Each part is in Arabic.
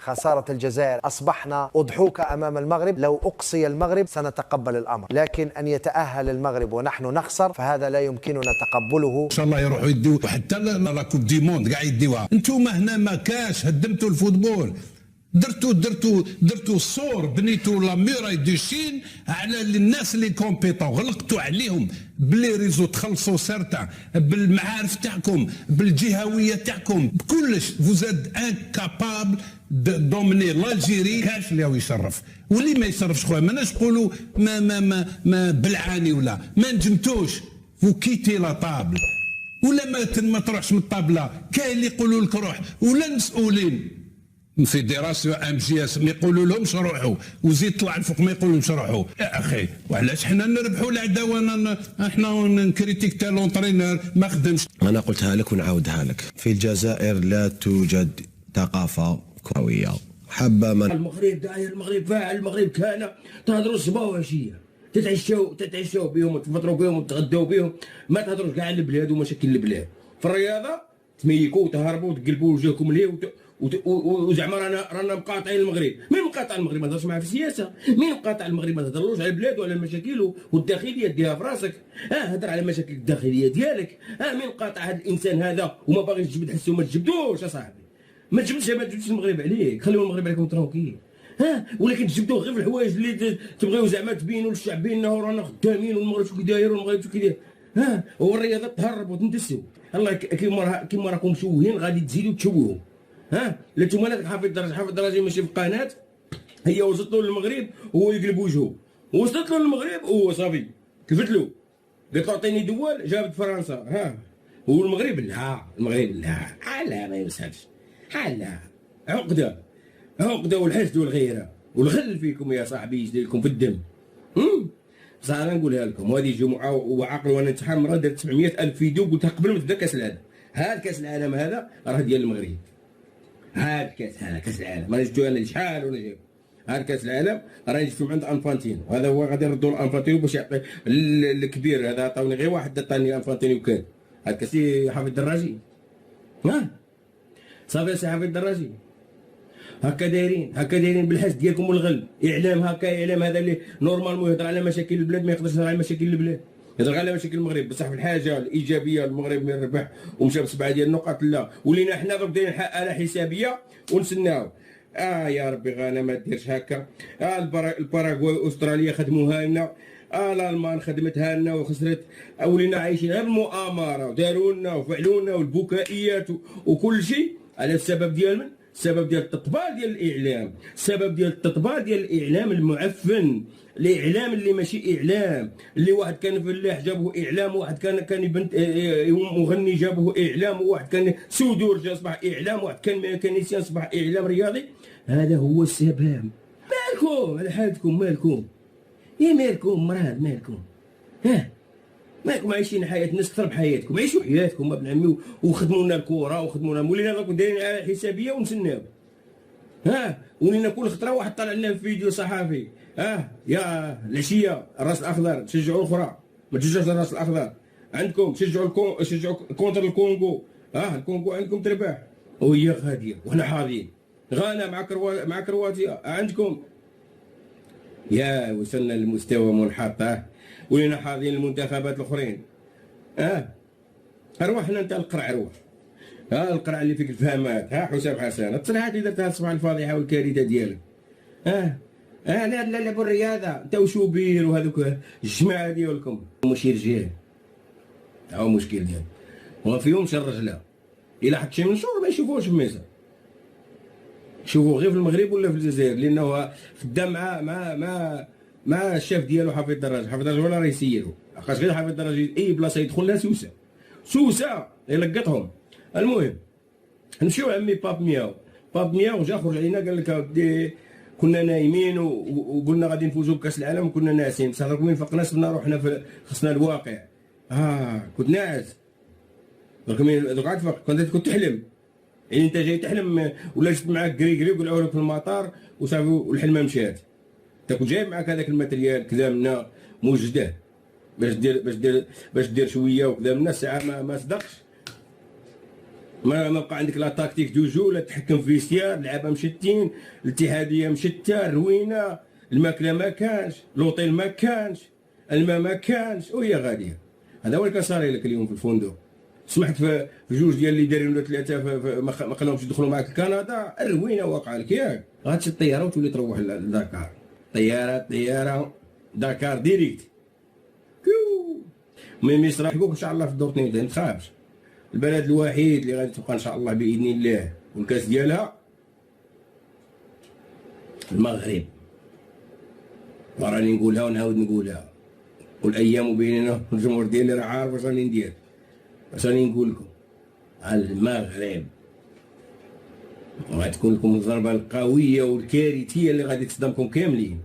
خسارة الجزائر أصبحنا أضحوك أمام المغرب. لو أقصي المغرب سنتقبل الأمر، لكن أن يتأهل المغرب ونحن نخسر فهذا لا يمكننا تقبله. إن شاء الله يروحوا يديو حتى لا كوب دي موند كاع يديوها. انتم هنا ما كاش، هدمتوا الفوتبول، درتوا الصور، بنيتوا لا ميراي دو شين على الناس اللي كومبيتون، غلقتوا عليهم بلي ريزو، تخلصوا سارتا بالمعارف تاعكم، بالجهويه تاعكم، بكلش. فوزاد انكابابل دوميني لالجيري. كاش اللي هو يشرف واللي ما يشرفش خويا، ماناش نقولوا ما بلعاني ولا ما نجمتوش. فو كيتي لا طابل ولا ما تروحش من الطابله. كاين اللي يقولوا لك روح، ولا المسؤولين فيدراسيون ام جي اس ما يقولوا لهمش روحوا، وزيد طلع الفوق ما يقولوا لهمش روحوا. يا اخي وعلاش حنا نربحوا العداوه؟ احنا نكريتيك تاع لونترينور ما خدمش. انا قلتها لك ونعاودها لك، في الجزائر لا توجد ثقافه كرويه. حبه من المغرب داير، المغرب فاعل، المغرب كان تهضروا الصباح وعشيه، تتعشوا بهم وتفطروا بهم وتغدوا بهم، ما تهضروش كاع على البلاد ومشاكل البلاد. في الرياضه تميكوا وتهربوا وتقلبوا وجهكم ليه وزعما رانا مقاطعين المغرب. مين مقاطع المغرب؟ ما تهضرش معاه في السياسه. مين مقاطع المغرب؟ ما تهضرلوش على البلاد وعلى المشاكل والداخليه ديها في راسك. هضر على المشاكل الداخليه ديالك. مين قاطع هذا الانسان هذا وما باغيش تجبد حسه؟ ما تجبدوش اصاحبي، ما تجبدش المغرب عليك، خليو المغرب عليكم ترونكيل. ولكن تجبدوه غير في الحوايج اللي تبغيو زعما تبينوا للشعب بينا ورانا خدامين والمغرب شو كيداير والمغرب شو كيداير. هو الرياضه تهرب وتندسوا. الله كيما راكم مشوهين غادي تزيدوا تشوهوا. لا نتوما هذاك حافظ الدرجي ماشي في قناه، هي وصلت له للمغرب هو يقلب وجهه، وصلت له للمغرب هو صافي كفت له، قالت له عطيني دول جابت فرنسا. هو المغرب لا، المغرب لا ما يمسحش. لا عقده والحسد والغيره والغل فيكم يا صاحبي، يجري لكم في الدم. بصح انا نقولها لكم، وهذه جمعه وعقل وانا نتحمر. درت 700,000 فيديو قلتها قبل ما تبدا كاس العالم. هذا كاس العالم هذا راه ديال المغرب. هذا كاس العالم راه جبتو انا شحال ولا جايب. هذا كاس العالم راه جبتو عند انفانتينو، هذا هو غادي نردوا لانفانتينو باش يعطي الكبير. هذا عطاوني غير واحد، عطاني انفانتينو كان. هذا كاسي حافظ الدراجي. صافي سي حافظ الدراجي. هكا دايرين بالحس ديالكم والغل. اعلام هكا، اعلام هذا اللي نورمالمون يهضر على مشاكل البلاد، ما يقدرش يهضر على مشاكل البلاد، يهضر على مشاكل المغرب. بصح في الحاجه الايجابيه المغرب من ربح ومشى ب7 ديال النقط، لا ولينا حنا درك دايرين آلة حسابيه ونسناو. يا ربي غانا ما ديرش هكا. الباراغواي استراليا خدموها لنا، الالمان خدمتها لنا وخسرت. ولينا عايشين غير المؤامره، وداروا لنا وفعلوا لنا والبكائيات وكل شيء على السبب ديال من؟ السبب ديال التطبال ديال الاعلام، السبب ديال التطبال ديال الاعلام المعفن، الاعلام اللي ماشي اعلام، اللي واحد كان فلاح جابه اعلام، واحد كان يبنت مغني جابه اعلام، وواحد كان سودور اصبح اعلام، واحد كان ميكانيسيان اصبح اعلام رياضي. هذا هو السبب. مالكم على حالكم؟ مالكم مراد؟ مالكم عايشين حياه الناس اكثر بحياتكم؟ عيشوا حياتكم ابن عمي وخدموا لنا الكره وخدموا لنا. ولينا راكم دايرين على حسابيه ونسناو. ولينا كل خطره واحد طلع لنا في فيديو صحافي. يا العشيه الراس الاخضر تشجعوا الاخرى، ما تشجعوش الراس الاخضر. عندكم تشجعوا كونتر الكونغو. الكونغو عندكم تربح وهي غاديه وحنا حاضرين. غانا مع كرواتيا عندكم. يا وصلنا لمستوى منحط. ولينا حاضرين المنتخبات الاخرين. ارواحنا انت القرع روح. القرع اللي فيك الفهمات. حسام حسن التصريحات اللي درتها الصباح الفاضحه والكارثه ديالك. لا لعبوا الرياضه انت وشوبير وهذوك الجماعه ديالكم ماشي رجال. هو مشكل ديال وما فيهمش الرجله. الا حط شي منشور ما يشوفوش في ميسا، شوفوا غير في المغرب ولا في الجزائر، لانه خدام مع الشاف ديالو حافظ الدراجي ولا راه يسيرو. لقاش غير حافظ الدراجي اي بلاصه يدخل لها سوسه يلقطهم. المهم نمشيو عمي باب مياو جا خرج علينا قال لك اودي كنا نايمين وقلنا غادي نفوزوا بكاس العالم وكنا ناعسين. بصح درك وين فقنا صرنا روحنا خصنا الواقع. كنت ناعس. درك عاد فاق. كنت تحلم، يعني انت جاي تحلم ولا جبت معاك كري وقلعوا لك في المطار وصافي والحلمه مشات. انت كنت جايب معاك هذاك الماتريال كذا منا موجده باش دير شويه وكذا منا الساعه ما صدقش. ما بقى عندك لا تاكتيك دو جو، لا تحكم في فيستيار، لعابه مشتين، الاتحاديه مشتة، الروينه، الماكله ما كانش، لوطيل ما كانش، الماء ما كانش، وهي غاديه. هذا هو اللي كان صاري لك اليوم في الفندق. سمحت في جوج ديال اللي دايرين ولا ثلاثه ما خلاهمش يدخلوا معاك لكندا، الروينه واقعه لك ياك. غاتشد الطياره وتولي تروح لداكار، طياره داكار ديريكت. مي يصرحبوك ان شاء الله في الدور 2، ما تخافش. البلد الوحيد اللي غادي تبقى ان شاء الله باذن الله والكاس ديالها المغرب. وراني نقولها ونعاود نقولها، والايام بيننا الجمهور ديالي راه عارف واش راني ندير، واش راني نقول لكم. المغرب غتكون لكم الضربه القويه والكارثيه اللي غادي تصدمكم كاملين.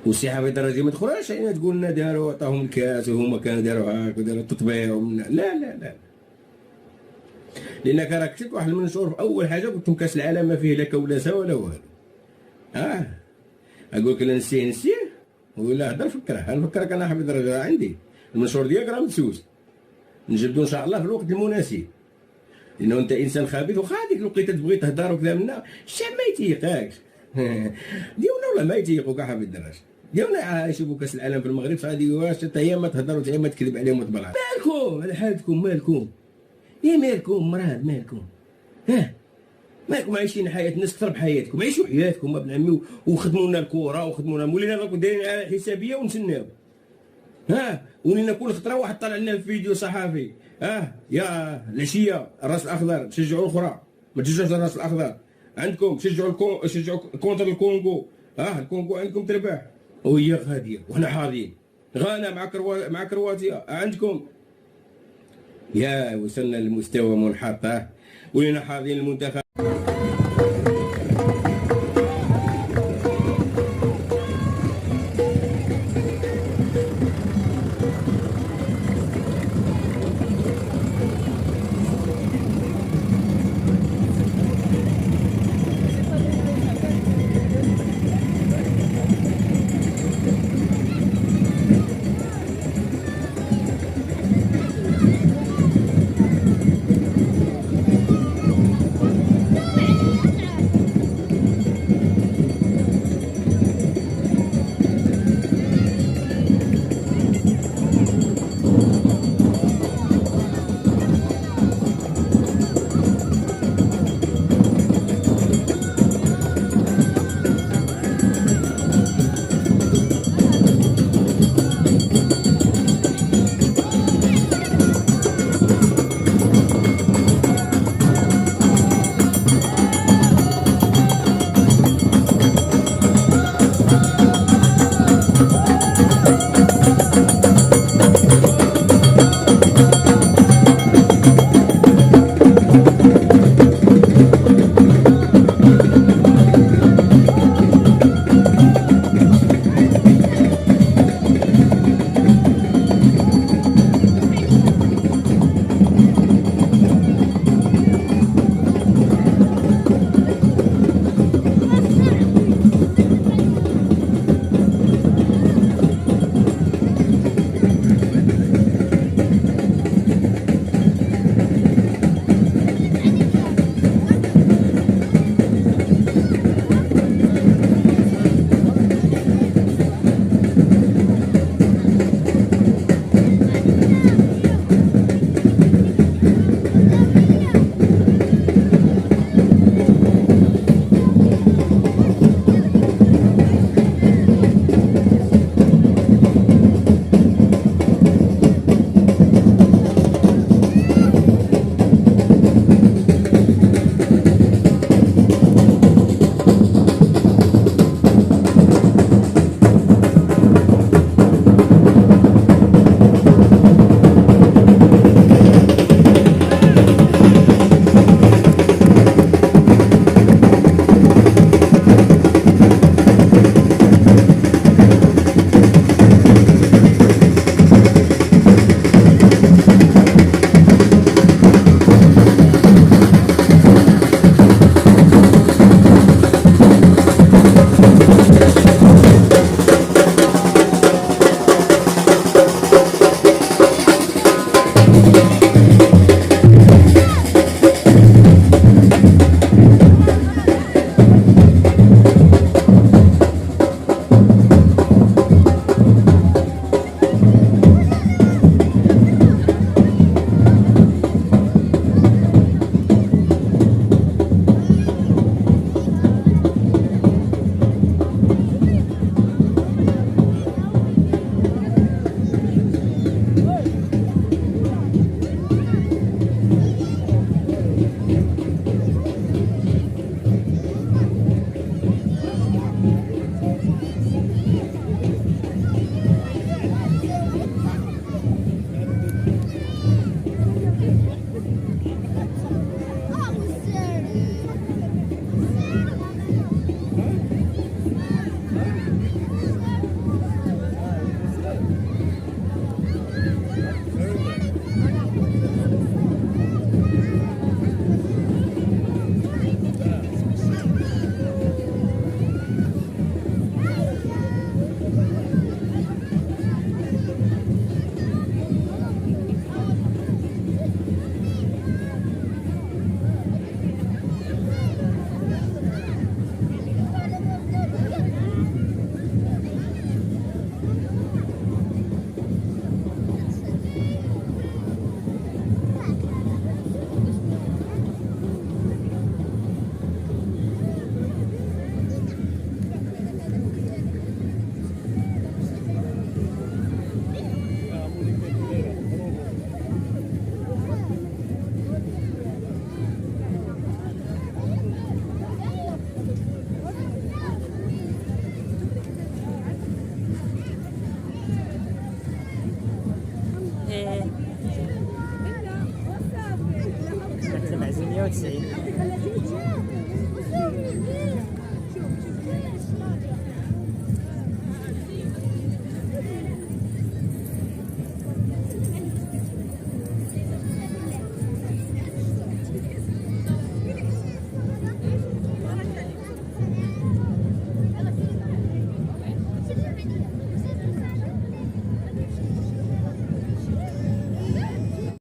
والسي حفيظ الرجي ما تخرجش يعني تقول لنا داروا عطاهم الكاس وهما كانوا داروا هاك وداروا التطبيع لا لا لا، لانك راك كتبت واحد المنشور في اول حاجه قلت لهم كاس العالم ما فيه لا كولاسه ولا والو. اقول لك لا نسيه ولا هضر فكره، نفكرك انا حفيظ الرجي عندي المنشور ديالك راه مدسوس، نجبدو ان شاء الله في الوقت المناسب، لانه انت انسان خبيث. وخا هذيك الوقيته تبغي تهضر وكذا منا الشعب ما يتيقاكش. ديونا ولا ما يتيقوك احمد الدراج، ديونا يشوفوا كاس العالم في المغرب فهذه واش انت يا ما تهضر ويا ما تكذب عليهم وتبلع. مالكم على حالتكم، مالكم يا مالكم مراد، مالكم مالكم عايشين حياه الناس اكثر بحياتكم، عيشوا حياتكم ابن عمي وخدموا لنا الكره وخدموا لنا، ولينا راكم دايرين على حسابيه ونسناو. ولينا كل خطره واحد طلع لنا في فيديو صحافي يا العشيه الراس الاخضر تشجعوا الاخرى، ما تشجعوش الراس الاخضر. عندكم شجعوا كونتر الكونغو، الكونغو عندكم تربح وهي غاديه وحنا حاضرين. غانا مع كرواتيا عندكم يا وصلنا لمستوى منحط، ولينا حاضرين المنتخب.